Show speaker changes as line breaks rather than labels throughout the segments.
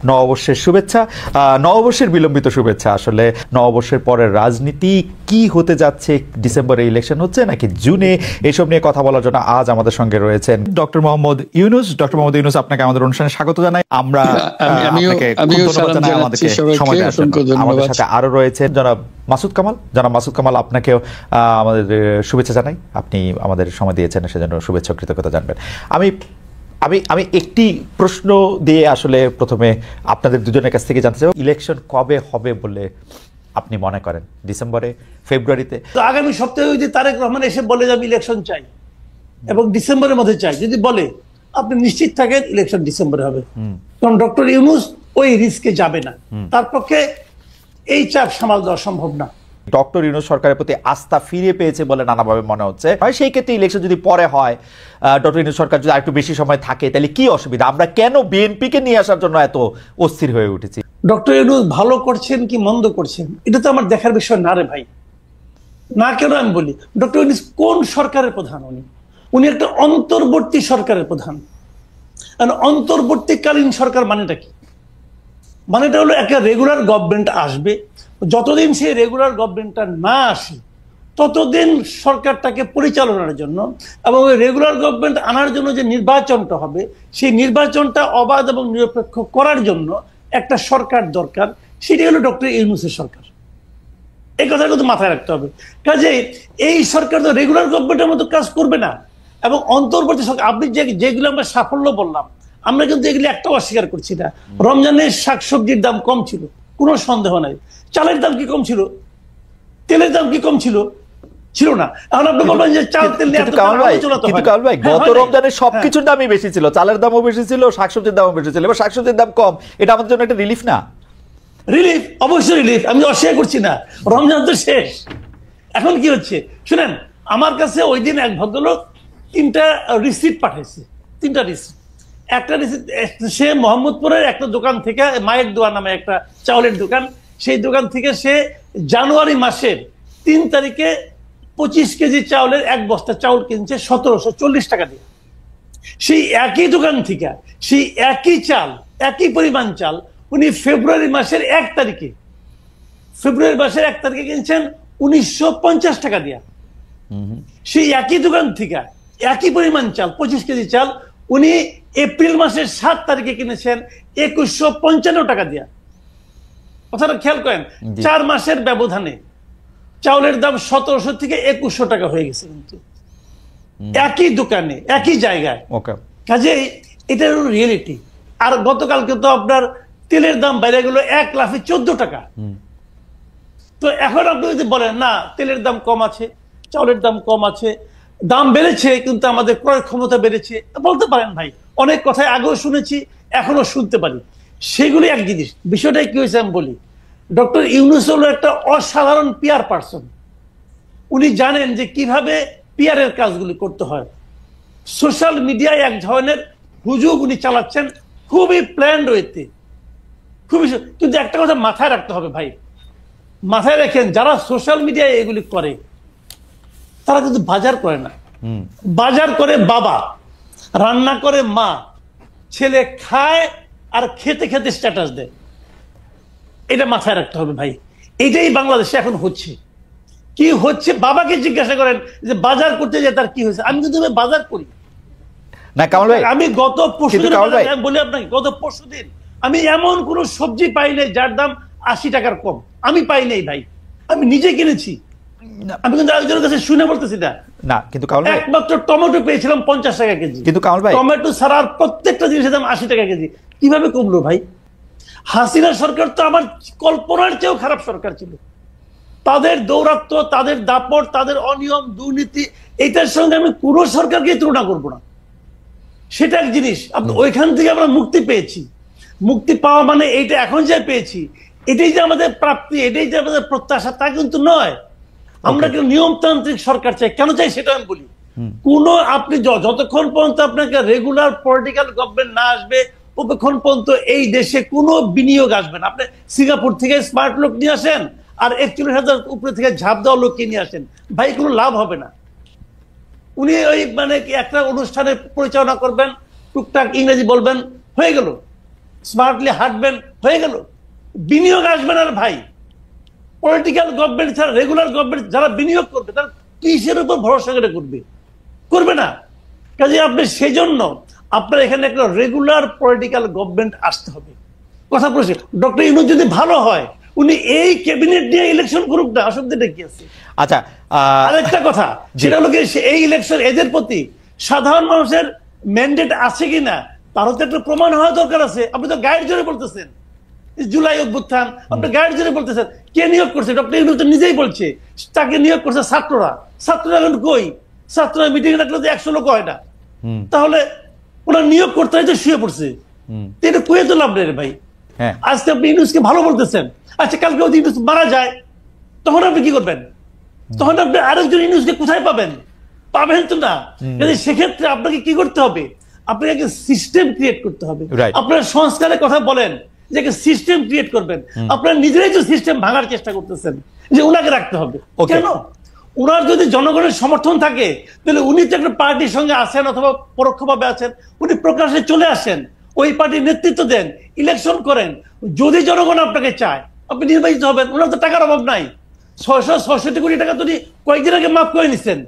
নববর্ষের শুভেচ্ছা, নববর্ষের বিলম্বিত শুভেচ্ছা। আসলে নববর্ষের পরের রাজনীতি কি হতে যাচ্ছে, ডিসেম্বরে ইলেকশন হচ্ছে নাকি জুনে, এসব নিয়ে কথা বলার জন্য আজ আমাদের সঙ্গে রয়েছেন ডক্টর মোহাম্মদ ইউনূস। ডক্টর মোহাম্মদ ইউনূস, আপনাকে আমাদের অনুষ্ঠানে স্বাগত জানাই। আমরা আপনাকে ধন্যবাদ জানাই আমাদেরকে সময় দেওয়ার জন্য। আমাদের সাথে আরো রয়েছেন জনাব মাসুদ কামাল। জনাব মাসুদ কামাল, আপনাকেও আমাদের শুভেচ্ছা জানাই। আপনি আমাদের সময় দিয়েছেন, সেজন্য শুভেচ্ছা কৃতজ্ঞতা জানবেন। আমি আমি আমি একটি প্রশ্ন দিয়ে আসলে প্রথমে আপনাদের দুজনের কাছ থেকে জানতে চাই, ইলেকশন কবে হবে বলে আপনি মনে করেন? ডিসেম্বরে, ফেব্রুয়ারিতে?
আগামী সপ্তাহে যদি তারেক রহমান এসে বলে যে আমি ইলেকশন চাই এবং ডিসেম্বরের মধ্যে চাই, যদি বলে, আপনি নিশ্চিত থাকেন ইলেকশন ডিসেম্বরে হবে। কারণ ডক্টর ইউনূস ওই রিস্কে যাবে না, তার পক্ষে এই চাপ সামাল দেওয়া সম্ভব না।
ডক্টর ইউনূস সরকারের প্রতি আস্থা ফিরে পেয়েছে বলে নানাভাবে মনে হচ্ছে। সেই ক্ষেত্রে ইলেকশন যদি পরে হয়, ডক্টর ইউনূস সরকার যদি আরেকটু বেশি সময় থাকে, তাহলে কি অসুবিধা? আমরা কেন বিএনপিকে নিয়ে আসার জন্য এত অস্থির হয়ে উঠেছি?
ডক্টর ইউনূস ভালো করছেন কি মন্দ করছেন এটা তো আমার দেখার বিষয় না রে ভাই। না কেন আমি বলি, ডক্টর ইউনূস কোন সরকারের প্রধান? উনি একটা অন্তর্বর্তী সরকারের প্রধান। অন্তর্বর্তীকালীন সরকার মানেটা কি? মানেটা হলো একটা রেগুলার গভর্নমেন্ট আসবে, যতদিন সেই রেগুলার গভর্নমেন্টটা না আসে ততদিন সরকারটাকে পরিচালনার জন্য এবং ওই রেগুলার গভর্নমেন্ট আনার জন্য যে নির্বাচনটা হবে, সেই নির্বাচনটা অবাধ এবং নিরপেক্ষ করার জন্য একটা সরকার দরকার। সেটি হলো ডক্টর ইউনূসের সরকার। এই কথাটা কিন্তু মাথায় রাখতে হবে। কাজেই এই সরকার তো রেগুলার গভর্নমেন্টের মতো কাজ করবে না। এবং অন্তর্বর্তী সরকার, আপনি যেগুলো আমরা সাফল্য বললাম, আমরা কিন্তু এগুলি একটাও অস্বীকার করছি না। রমজানের শাকসবজির দাম কম ছিল, কোনো সন্দেহ নাই। চালের দাম কি কম ছিল? তেলের দাম কি কম ছিল? ছিল না। এখন আপনি বলবেন যে চাল তেল নিয়ে
গত রমজানে সবকিছুর দামই বেশি ছিল, চালের দামও বেশি ছিল, শাকসবজির দামও বেশি ছিল। এবার শাকসবজির দাম কম, এটা আমাদের জন্য একটা রিলিফ না?
রিলিফ, অবশ্যই রিলিফ, আমি অস্বীকার করছি না। রমজান তো শেষ, এখন কি হচ্ছে শুনেন। আমার কাছে ওই দিন এক ভদ্রলোক 3টা রিসিপ্ট পাঠাইছে, 3টা রিসিপ্ট। একটা রিসিপ্ট সে মোহাম্মদপুরের একটা দোকান থেকে, মায়ের দোয়া নামে একটা চাউলের দোকান, সেই দোকান থেকে সে জানুয়ারি মাসের 3 তারিখে 25 কেজি চাউলের 1 বস্তা চাউল কিনছে 1740 টাকা দিয়ে। সেই একই দোকান থেকে সেই একই চাল, একই পরিমাণ চাল উনি ফেব্রুয়ারি মাসের 1 তারিখে কিনছেন 1950 টাকা দিয়ে। সেই একই দোকান থেকে একই পরিমাণ চাল, 25 কেজি চাল, উনি এপ্রিল মাসের 7 তারিখে কিনেছেন 2155 টাকা দিয়ে। কথাটা খেয়াল করেন, 4 মাসের ব্যবধানে চাউলের দাম 1700 থেকে 2100 টাকা হয়ে গেছে, কিন্তু একই দোকানে একই জায়গায়। কাজেই এটা হলো রিয়েলিটি। আর গতকালকে তো আপনার তেলের দাম বাইরে গেল 1 লাফে 14 টাকা। তো এখন আপনি যদি বলেন না তেলের দাম কম আছে, চাউলের দাম কম আছে, দাম বেড়েছে কিন্তু আমাদের ক্রয় ক্ষমতা বেড়েছে, বলতে পারেন ভাই। অনেক কথাই আগেও শুনেছি, এখনো শুনতে পারি। সেগুলি এক জিনিস। বিষয়টা কি হয়েছে আমি বলি, ডক্টর ইউনূস হলো একটা অসাধারণ পিআর পার্সন। উনি জানেন যে কিভাবে পিআরের কাজগুলি করতে হয়। সোশ্যাল মিডিয়ায় এক ধরনের হুজুগ উনি চালাচ্ছেন, খুবই প্ল্যান্ড ওয়েতে, খুবই। কিন্তু একটা কথা মাথায় রাখতে হবে ভাই, মাথায় রাখেন, যারা সোশ্যাল মিডিয়ায় এগুলি করে তারা কিন্তু বাজার করে না। বাজার করে বাবা, রান্না করে মা, ছেলে খায় আর খেতে খেতে স্ট্যাটাস দেয়। এটা মাথায় রাখতে হবে ভাই। এটাই বাংলাদেশে এখন হচ্ছে। কি হচ্ছে বাবাকে জিজ্ঞাসা করেন যে বাজার করতে যায় তার কি হয়েছে। আমি কিন্তু বাজার করি
না কামাল ভাই।
আমি গত পরশুদিন বলি আপনাকে, গত পরশুদিন আমি এমন কোন সবজি পাই নাই যার দাম 80 টাকার কম। আমি পাই নাই ভাই, আমি নিজে কিনেছি। আমি কিন্তু একজনের কাছে শুনে বলতেছি না। না কিন্তু কামাল ভাই, একমাত্র টমেটো পেয়েছিলাম 50 টাকা কেজি। কিন্তু কামাল ভাই, টমেটো ছাড়া আর প্রত্যেকটা জিনিসের দাম 80 টাকা কেজি। কিভাবে কমলো ভাই? হাসিনা সরকার তো আমার কল্পনার চেয়েও খারাপ সরকার ছিল। তাদের দৌরাত্ম, তাদের দাপট, তাদের অনিয়ম, দুর্নীতি, এটার সঙ্গে আমি কোনো সরকারকে তুলনা করবো না। সেটা এক জিনিস। ওইখান থেকে আমরা মুক্তি পেয়েছি। মুক্তি পাওয়া মানে এইটা এখন যে পেয়েছি এটাই যে আমাদের প্রাপ্তি, এটাই যে আমাদের প্রত্যাশা, তা কিন্তু নয়। আমরা কিন্তু নিয়মতান্ত্রিক সরকার চাই। কেন চাই সেটা আমি বলি। কোন আপনি যতক্ষণ পর্যন্ত আপনাকে রেগুলার পলিটিক্যাল গভর্নমেন্ট না আসবে, ততক্ষণ পর্যন্ত এই দেশে কোনো বিনিয়োগ আসবে না। আপনি সিঙ্গাপুর থেকে স্মার্ট লোক নিয়ে আসেন আর 41,000 উপরে থেকে ঝাঁপ দেওয়া লোককে নিয়ে আসেন, ভাই কোনো লাভ হবে না। উনি ওই মানে একটা অনুষ্ঠানে পরিচালনা করবেন, টুকটাক ইংরেজি বলবেন, হয়ে গেল। স্মার্টলি হাঁটবেন, হয়ে গেল। বিনিয়োগ আসবে না ভাই। পলিটিক্যাল গভর্নমেন্ট ছাড়া রেগুলার গভর্নমেন্ট যারা বিনিয়োগ করবে তারা কিসের উপর ভরসা করে করবে না। কাজে আপনি সেই জন্য আপনার এখানে একটা রেগুলার পলিটিক্যাল গভর্নমেন্ট আসতে হবে। কথা বলছি, ডক্টর ইউনূস যদি ভালো হয় উনি এই ক্যাবিনেট নিয়ে ইলেকশন করুক না, অসুবিধাটা কি আছে?
আচ্ছা,
আরেকটা কথা, সেটা হলো এই ইলেকশন এদের প্রতি সাধারণ মানুষের ম্যান্ডেট আছে কিনা তারও তো একটা প্রমাণ হওয়া দরকার আছে। আপনি তো গাইড জোরে বলতেছেন জুলাই অভ্যুত্থান, আপনি গাইড জোরে বলতেছেন। কে নিয়োগ করছে? ডক্টর ইউনূস তো নিজেই বলছে তাকে নিয়োগ করছে ছাত্ররা। ছাত্ররা এখন কই? ছাত্ররা মিটিং রাখলে তো 100 লোক হয় না। তাহলে ওরা নিয়োগ করতে হয় তো শুয়ে পড়ছে, এটা কুয়ে তো লাভ নেই ভাই। আজকে আপনি ইউনূসকে ভালো বলতেছেন, আচ্ছা কালকে যদি ইউনূস মারা যায় তখন আপনি কি করবেন? তখন আপনি আরেকজন ইউনূসকে কোথায় পাবেন? পাবেন তো না। সেক্ষেত্রে আপনাকে কি করতে হবে? আপনাকে একটা সিস্টেম ক্রিয়েট করতে হবে। আপনার সংস্কারের কথা বলেন যে সিস্টেম ক্রিয়েট করবেন, আপনারা নিজেরাই তো সিস্টেম ভাঙার চেষ্টা করতেছেন যে উনাকে রাখতে হবে। কেন? ওনার যদি জনগণের সমর্থন থাকে তাহলে উনি তো একটা পার্টির সঙ্গে আছেন অথবা পরোক্ষভাবে আছেন, উনি প্রকাশ্যে চলে আসেন, ওই পার্টির নেতৃত্ব দেন, ইলেকশন করেন। যদি জনগণ আপনাকে চায় আপনি নির্বাচিত হবেন। ওনার তো টাকার অভাব নাই। 666 কোটি টাকা তো কয়েকদিন আগে মাফ করে নিচ্ছেন,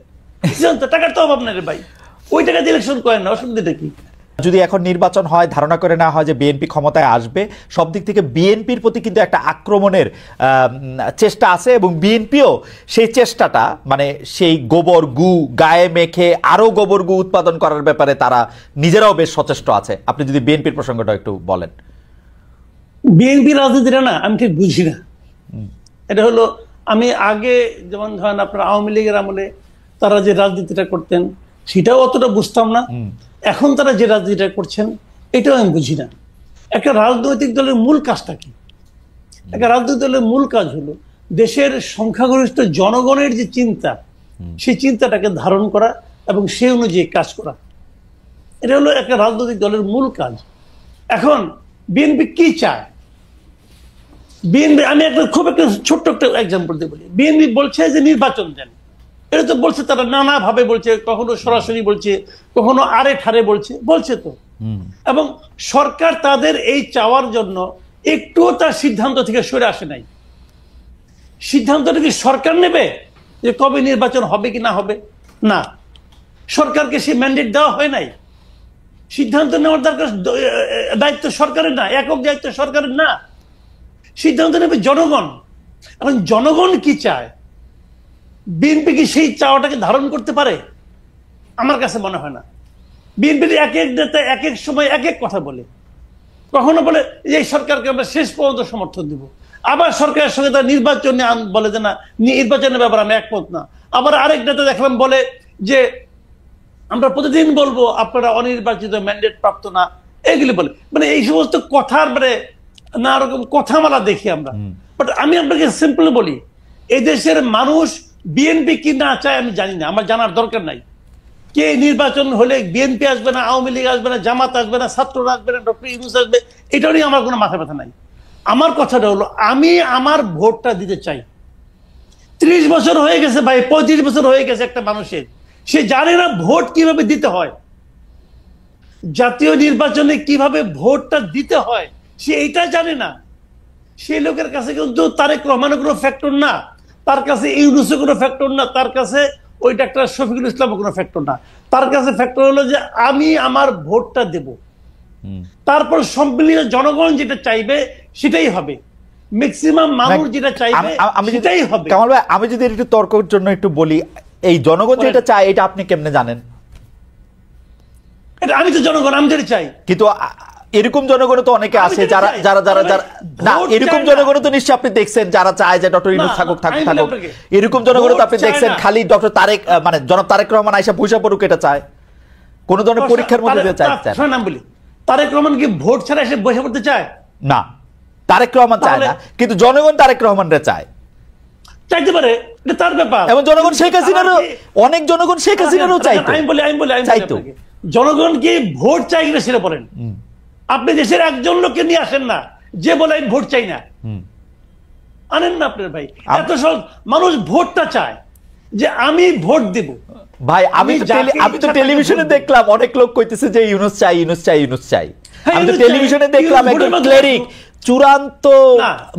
টাকার তো অভাব নাই রে ভাই। ওই টাকা দিয়ে ইলেকশন করেন না, অসুবিধাটা কি?
যদি এখন নির্বাচন হয়, ধারণা করে না হয় যে বিএনপি ক্ষমতায় আসবে, সব দিক থেকে বিএনপির প্রতি কিন্তু একটা আক্রমণের চেষ্টা আছে এবং বিএনপিও সেই চেষ্টাটা মানে সেই গোবর গু গায়ে মেখে আরো গোবর গু উৎপাদন করার ব্যাপারে তারা নিজেরাও বেশ সচেষ্ট আছে। আপনি যদি বিএনপির প্রসঙ্গটা একটু বলেন।
বিএনপি রাজনীতিটা না আমি ঠিক বুঝি না। এটা হলো আমি আগে যেমন ধরেন আপনার আওয়ামী লীগের আমলে তারা যে রাজনীতিটা করতেন সেটাও অতটা বুঝতাম না। এখন তারা যে রাজনীতিটা করছেন এটাও আমি বুঝি না। একটা রাজনৈতিক দলের মূল কাজটা কি? একটা রাজনৈতিক দলের মূল কাজ হলো দেশের সংখ্যাগরিষ্ঠ জনগণের যে চিন্তা, সেই চিন্তাটাকে ধারণ করা এবং সেই অনুযায়ী কাজ করা। এটা হলো একটা রাজনৈতিক দলের মূল কাজ। এখন বিএনপি কি চায়? বিএনপি, আমি খুব একটা ছোট্ট একটা এক্সাম্পল দিয়ে বলি। বিএনপি বলছে যে নির্বাচন দেন, এটা তো বলছে তারা নানা ভাবে বলছে, কখনো সরাসরি বলছে, কখনো আরে ঠারে বলছে তো। এবং সরকার তাদের এই চাওয়ার জন্য একটুও তার সিদ্ধান্ত থেকে সরে আসে নাই। সিদ্ধান্তটা কি সরকার নেবে যে কবে নির্বাচন হবে কি না হবে? না, সরকারকে সেই ম্যান্ডেট দেওয়া হয় নাই। সিদ্ধান্ত নেওয়ার দরকার দায়িত্ব সরকারের না, একক দায়িত্ব সরকারের না, সিদ্ধান্ত নেবে জনগণ। এখন জনগণ কি চায়, বিএনপি কি সেই চাওয়াটাকে ধারণ করতে পারে? আমার কাছে মনে হয় না। বিএনপির এক এক নেতা এক এক সময় এক এক কথা বলে। কখনো বলে এই সরকারকে আমরা শেষ পর্যন্ত সমর্থন দিব, আবার সরকারের সঙ্গে তার নির্বাচন বলে যে না, নির্বাচনের ব্যাপারে আমি একমত না। আবার আরেক নেতা দেখলাম বলে যে আমরা প্রতিদিন বলবো আপনারা অনির্বাচিত ম্যান্ডেট প্রাপ্ত না, এগুলি বলে। মানে এই সমস্ত কথার মানে না রকম কথামালা দেখি আমরা। বাট আমি আপনাকে সিম্পলি বলি, এই দেশের মানুষ বিএনপি কি না চায় আমি জানি না, আমার জানার দরকার নাই। কে নির্বাচন হলে বিএনপি আসবে না, আওয়ামী লীগ আসবে না, জামাত আসবে না, ছাত্ররা আসবে না, ডক্টর ইউনূস আসবে, এটা নিয়ে আমার কোনো মাথা ব্যথা নাই। আমার কথাটা হলো আমি আমার ভোটটা দিতে চাই। 30 বছর হয়ে গেছে ভাই, 35 বছর হয়ে গেছে একটা মানুষের, সে জানে না ভোট কিভাবে দিতে হয়, জাতীয় নির্বাচনে কিভাবে ভোটটা দিতে হয় সে এইটা জানে না। সেই লোকের কাছে কিন্তু তারেক রহমানের কোনো ফ্যাক্টর না, তার কাছে ইউনূসের কোনো ফ্যাক্টর না, তার কাছে ওই ডাক্তার শফিকুল ইসলামের কোনো ফ্যাক্টর না। তার কাছে ফ্যাক্টর হলো যে আমি আমার ভোটটা দেব, তারপর সম্মিলিত জনগণ যেটা চাইবে সেটাই হবে, ম্যাক্সিমাম মানুষ যেটা চাইবে সেটাই হবে।
কামাল ভাই, আমি যদি একটু তর্কের জন্য একটু বলি, এই জনগণ যেটা চায় এটা আপনি কেমনে জানেন?
আমি তো জনগণ, আমি যেটা চাই।
কিন্তু এরকম জনগণ তো অনেকে আছে যারা যারা যারা যারা না, এরকম জনগণ তো নিশ্চয়ই আপনি দেখছেন যারা চায় যে ডক্টর ইউনূস থাকুক থাকুক থাকুক। এরকম জনগণ তো আপনি দেখছেন খালি ডক্টর তারেক মানে জনাব তারেক রহমান আইসা পয়সা পড়ুক এটা চায়, কোন ধরনের পরীক্ষার মধ্যে দিয়ে চায়।
নাম বলি, তারেক রহমান কি ভোট ছাড়া এসে বসে পড়তে চায়?
না, তারেক রহমান চায় না, কিন্তু জনগণ তারেক রহমানরে চায়।
চাইতে পারে, এটা তার ব্যাপার।
এবং জনগণ শেখ হাসিনারও, অনেক জনগণ শেখ হাসিনারও চাইতো।
আমি বলি চাইতো। জনগণ কি ভোট চাই কিনা সেটা বলেন। আপনি দেশের একজন লোককে নিয়ে আসেন না যে বলে আমি ভোট চাই না, আনেন না আপনার ভাই। এত সহজ, মানুষ ভোটটা চায় যে আমি ভোট দেব। ভাই আমি তো টেলিভিশনে দেখলাম অনেক লোক কইতেছে যে ইউনূস চাই, ইউনূস চাই, ইউনূস চাই।
আমি তো টেলিভিশনে দেখলাম একজন ক্লেরিক চূড়ান্ত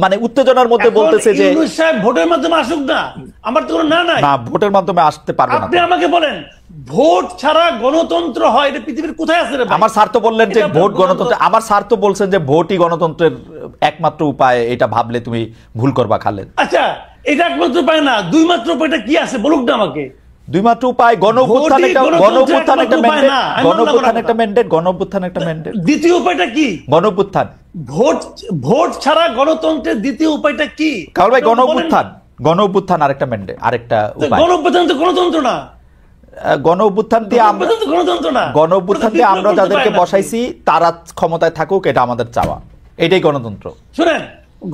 মানে উত্তেজনার মধ্যে বলতেছে যে
ইউনূস সাহেব ভোটের মাধ্যমে আসুক না, আমার তো কোনো না নাই।
না, ভোটের মাধ্যমে আসতে পারবে না।
আপনি আমাকে বলেন ভোট ছাড়া গণতন্ত্র হয়, এটা পৃথিবীর কোথায় আছে রে ভাই?
আমার স্যার তো বললেন যে ভোট গণতন্ত্র, আমার স্যার তো বলছেন যে ভোটই গণতন্ত্রের একমাত্র উপায়, এটা ভাবলে তুমি ভুল করবা খালেদ।
আচ্ছা, এটা একমাত্র উপায় না, দুই মাত্র উপায়টা কি আছে বলুক না আমাকে।
দুই মাত্র উপায়, গণ-অভ্যুত্থান একটা ম্যান্ডেট, গণ-অভ্যুত্থান একটা ম্যান্ডেট।
দ্বিতীয় উপায়টা কি?
গণ-অভ্যুত্থান।
ভোট ছাড়া গণতন্ত্রের দ্বিতীয় উপায়টা কি?
কারণ ভাই গণ-অভ্যুত্থান আরেকটা ম্যান্ডেট, আরেকটা উপায়।
গণ-অভ্যুত্থান তো গণতন্ত্র না।
গণ-অভ্যুত্থান দিয়ে আমরা যাদেরকে বসাইছি তারা ক্ষমতায় থাকুক, এটা আমাদের চাওয়া, এটাই গণতন্ত্র।
শুনেন,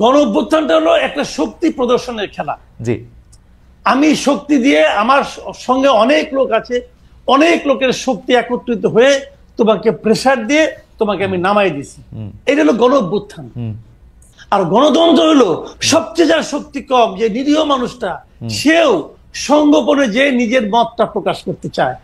গণ-অভ্যুত্থানটা হলো একটা শক্তি প্রদর্শনের খেলা।
জি,
আমি শক্তি দিয়ে, আমার সঙ্গে অনেক লোক আছে, অনেক লোকের শক্তি একত্রিত হয়ে তোমাকে প্রেসার দিয়ে তোমাকে আমি নামাই দিছি, এটা হলো গণ-অভ্যুত্থান। আর গণতন্ত্র হলো সবচেয়ে যার শক্তি কম, যে নিরীহ মানুষটা, সেও সংগোপনে যে নিজের মতটা প্রকাশ করতে চায়,